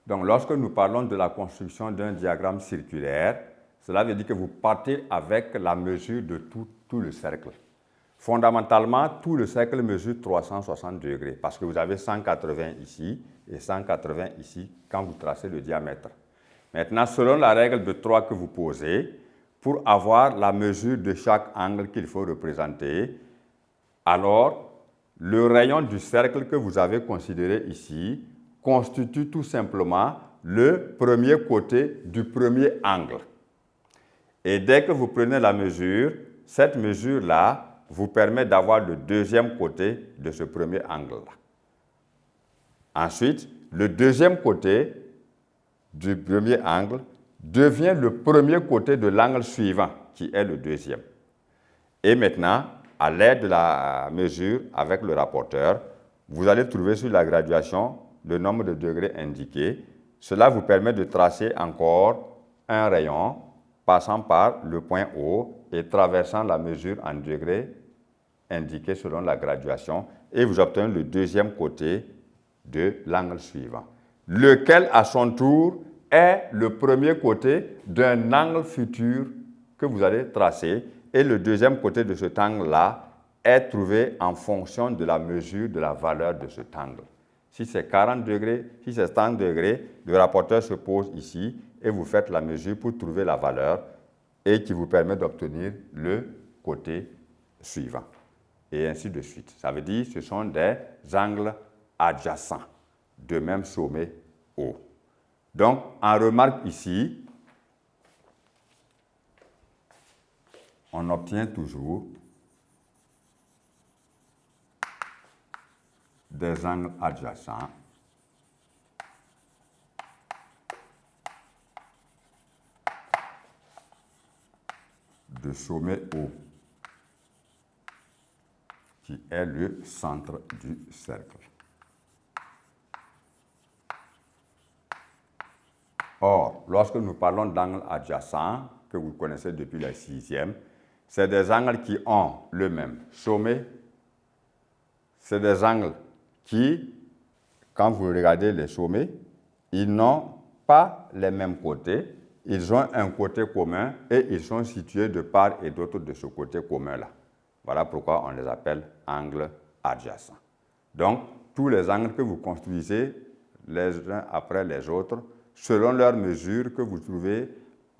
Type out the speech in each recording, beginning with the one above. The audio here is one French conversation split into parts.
Donc, lorsque nous parlons de la construction d'un diagramme circulaire, cela veut dire que vous partez avec la mesure de tout le cercle. Fondamentalement, tout le cercle mesure 360 degrés parce que vous avez 180 ici et 180 ici quand vous tracez le diamètre. Maintenant, selon la règle de 3 que vous posez, pour avoir la mesure de chaque angle qu'il faut représenter, alors le rayon du cercle que vous avez considéré ici constitue tout simplement le premier côté du premier angle. Et dès que vous prenez la mesure, cette mesure-là vous permet d'avoir le deuxième côté de ce premier angle-là. Ensuite, le deuxième côté du premier angle devient le premier côté de l'angle suivant, qui est le deuxième. Et maintenant, à l'aide de la mesure avec le rapporteur, vous allez trouver sur la graduation le nombre de degrés indiqués. Cela vous permet de tracer encore un rayon passant par le point O et traversant la mesure en degrés indiqués selon la graduation et vous obtenez le deuxième côté de l'angle suivant, lequel à son tour est le premier côté d'un angle futur que vous allez tracer et le deuxième côté de cet angle-là est trouvé en fonction de la mesure de la valeur de cet angle. Si c'est 40 degrés, si c'est 30 degrés, le rapporteur se pose ici et vous faites la mesure pour trouver la valeur et qui vous permet d'obtenir le côté suivant. Et ainsi de suite. Ça veut dire que ce sont des angles adjacents de même sommet haut. Donc, on remarque ici, on obtient toujours des angles adjacents de sommet haut, qui est le centre du cercle. Or, lorsque nous parlons d'angles adjacents, que vous connaissez depuis la 6e, c'est des angles qui ont le même sommet. C'est des angles qui, quand vous regardez les sommets, ils n'ont pas les mêmes côtés. Ils ont un côté commun et ils sont situés de part et d'autre de ce côté commun-là. Voilà pourquoi on les appelle angles adjacents. Donc, tous les angles que vous construisez les uns après les autres, selon leur mesure que vous trouvez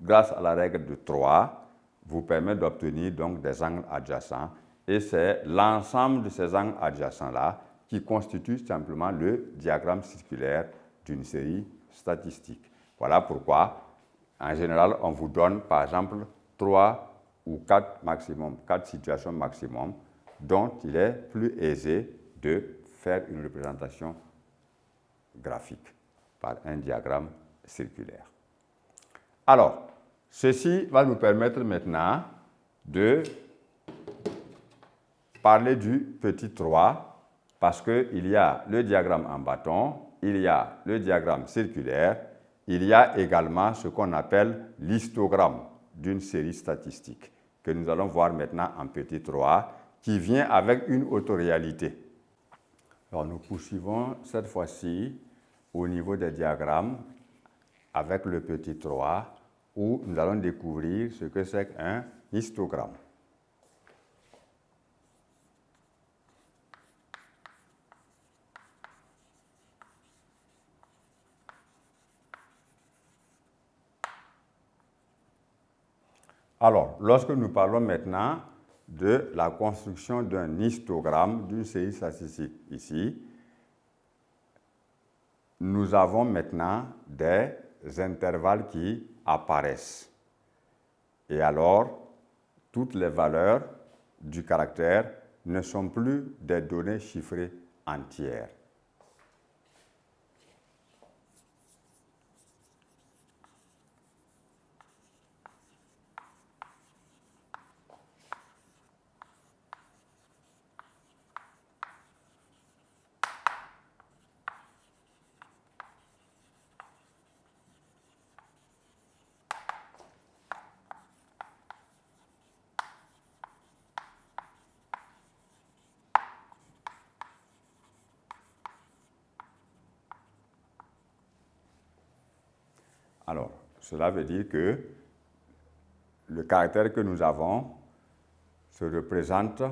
grâce à la règle de 3, vous permet d'obtenir donc des angles adjacents. Et c'est l'ensemble de ces angles adjacents-là qui constitue simplement le diagramme circulaire d'une série statistique. Voilà pourquoi, en général, on vous donne, par exemple, 3 ou 4 maximum, 4 situations maximum, dont il est plus aisé de faire une représentation graphique par un diagramme circulaire. Alors, ceci va nous permettre maintenant de parler du petit 3, parce qu'il y a le diagramme en bâton, il y a le diagramme circulaire, il y a également ce qu'on appelle l'histogramme d'une série statistique, que nous allons voir maintenant en petit 3, qui vient avec une autoréalité. Alors nous poursuivons cette fois-ci au niveau des diagrammes avec le petit 3, où nous allons découvrir ce que c'est qu'un histogramme. Alors, lorsque nous parlons maintenant de la construction d'un histogramme d'une série statistique ici, nous avons maintenant des intervalles qui apparaissent. Et alors, toutes les valeurs du caractère ne sont plus des données chiffrées entières. Alors, cela veut dire que le caractère que nous avons se représente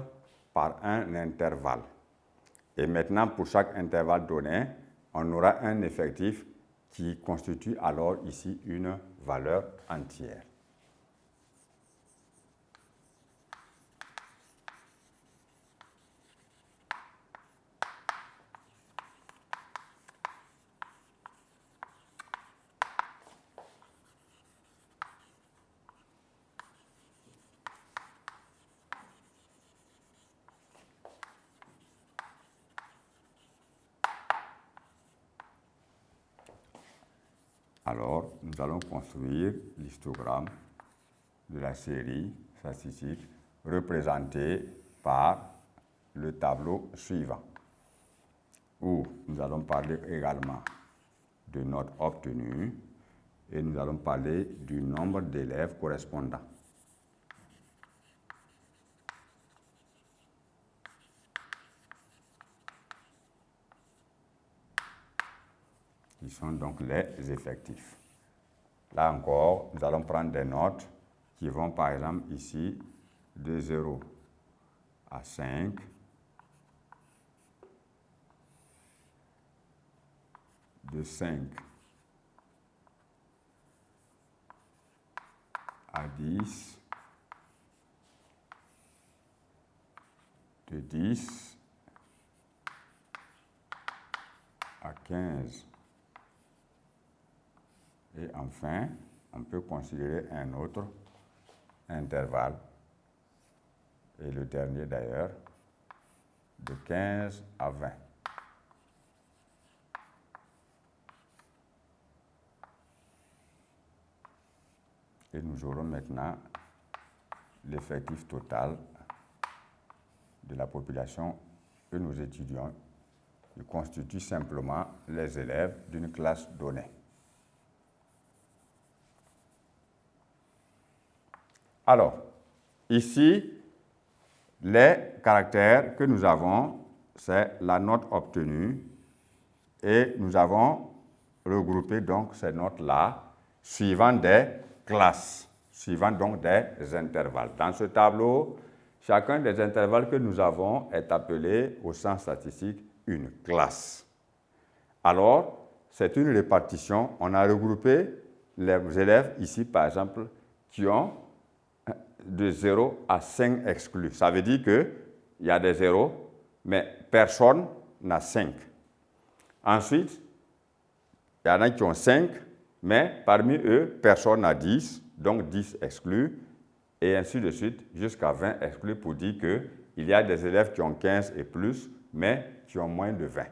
par un intervalle. Et maintenant, pour chaque intervalle donné, on aura un effectif qui constitue alors ici une valeur entière. Alors, nous allons construire l'histogramme de la série statistique représentée par le tableau suivant, où nous allons parler également de notes obtenues et nous allons parler du nombre d'élèves correspondants. Qui sont donc les effectifs. Là encore, nous allons prendre des notes qui vont par exemple ici de 0 à 5, de 5 à 10, de 10 à 15. Et enfin, on peut considérer un autre intervalle, et le dernier d'ailleurs, de 15 à 20. Et nous aurons maintenant l'effectif total de la population que nous étudions, qui constitue simplement les élèves d'une classe donnée. Alors, ici, les caractères que nous avons, c'est la note obtenue et nous avons regroupé donc ces notes-là suivant des classes, suivant donc des intervalles. Dans ce tableau, chacun des intervalles que nous avons est appelé au sens statistique une classe. Alors, c'est une répartition. On a regroupé les élèves ici, par exemple, qui ont de 0 à 5 exclus. Ça veut dire qu'il y a des 0, mais personne n'a 5. Ensuite, il y en a qui ont 5, mais parmi eux, personne n'a 10, donc 10 exclus, et ainsi de suite, jusqu'à 20 exclus pour dire qu'il y a des élèves qui ont 15 et plus, mais qui ont moins de 20.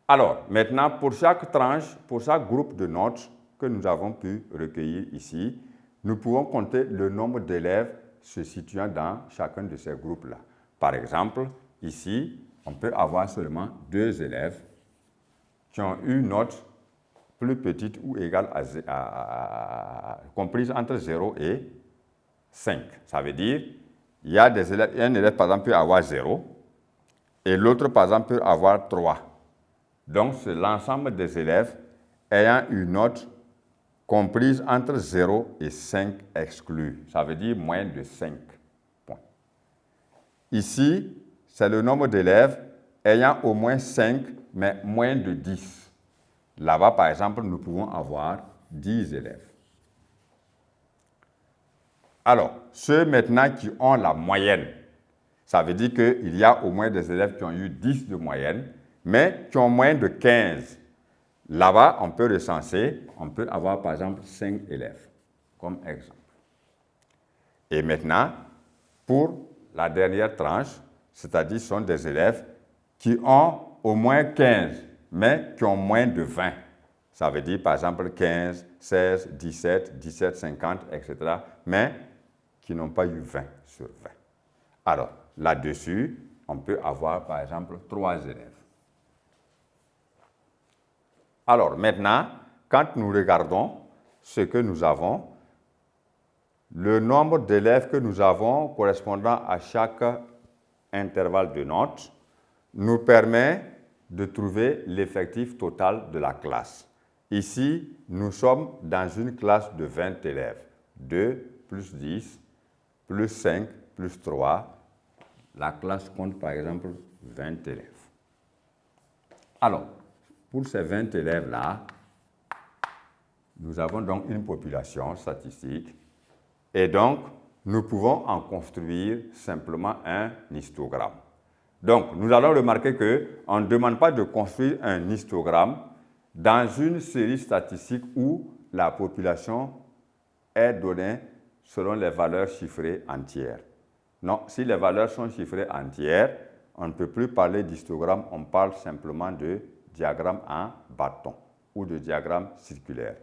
Alors, maintenant, pour chaque tranche, pour chaque groupe de notes que nous avons pu recueillir ici, nous pouvons compter le nombre d'élèves se situant dans chacun de ces groupes-là. Par exemple, ici, on peut avoir seulement 2 élèves qui ont une note plus petite ou égale comprise entre 0 et 5. Ça veut dire il y a des élèves, un élève par exemple peut avoir 0 et l'autre par exemple peut avoir 3. Donc c'est l'ensemble des élèves ayant une note comprise entre 0 et 5 exclus. Ça veut dire moins de 5 points. Ici, c'est le nombre d'élèves ayant au moins 5, mais moins de 10. Là-bas, par exemple, nous pouvons avoir 10 élèves. Alors, ceux maintenant qui ont la moyenne, ça veut dire qu'il y a au moins des élèves qui ont eu 10 de moyenne, mais qui ont moins de 15. Là-bas, on peut recenser, on peut avoir par exemple 5 élèves, comme exemple. Et maintenant, pour la dernière tranche, c'est-à-dire ce sont des élèves qui ont au moins 15, mais qui ont moins de 20. Ça veut dire par exemple 15, 16, 17, 17, 50, etc., mais qui n'ont pas eu 20 sur 20. Alors, là-dessus, on peut avoir par exemple 3 élèves. Alors maintenant, quand nous regardons ce que nous avons, le nombre d'élèves que nous avons correspondant à chaque intervalle de notes nous permet de trouver l'effectif total de la classe. Ici, nous sommes dans une classe de 20 élèves. 2 plus 10 plus 5 plus 3. La classe compte par exemple 20 élèves. Alors, pour ces 20 élèves-là, nous avons donc une population statistique et donc nous pouvons en construire simplement un histogramme. Donc, nous allons remarquer qu'on ne demande pas de construire un histogramme dans une série statistique où la population est donnée selon les valeurs chiffrées entières. Non, si les valeurs sont chiffrées entières, on ne peut plus parler d'histogramme, on parle simplement de diagramme en bâton ou de diagramme circulaire.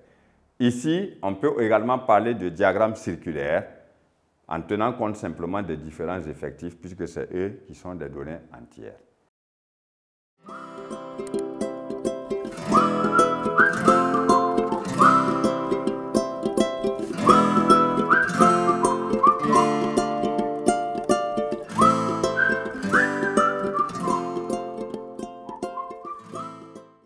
Ici, on peut également parler de diagramme circulaire en tenant compte simplement des différents effectifs puisque c'est eux qui sont des données entières.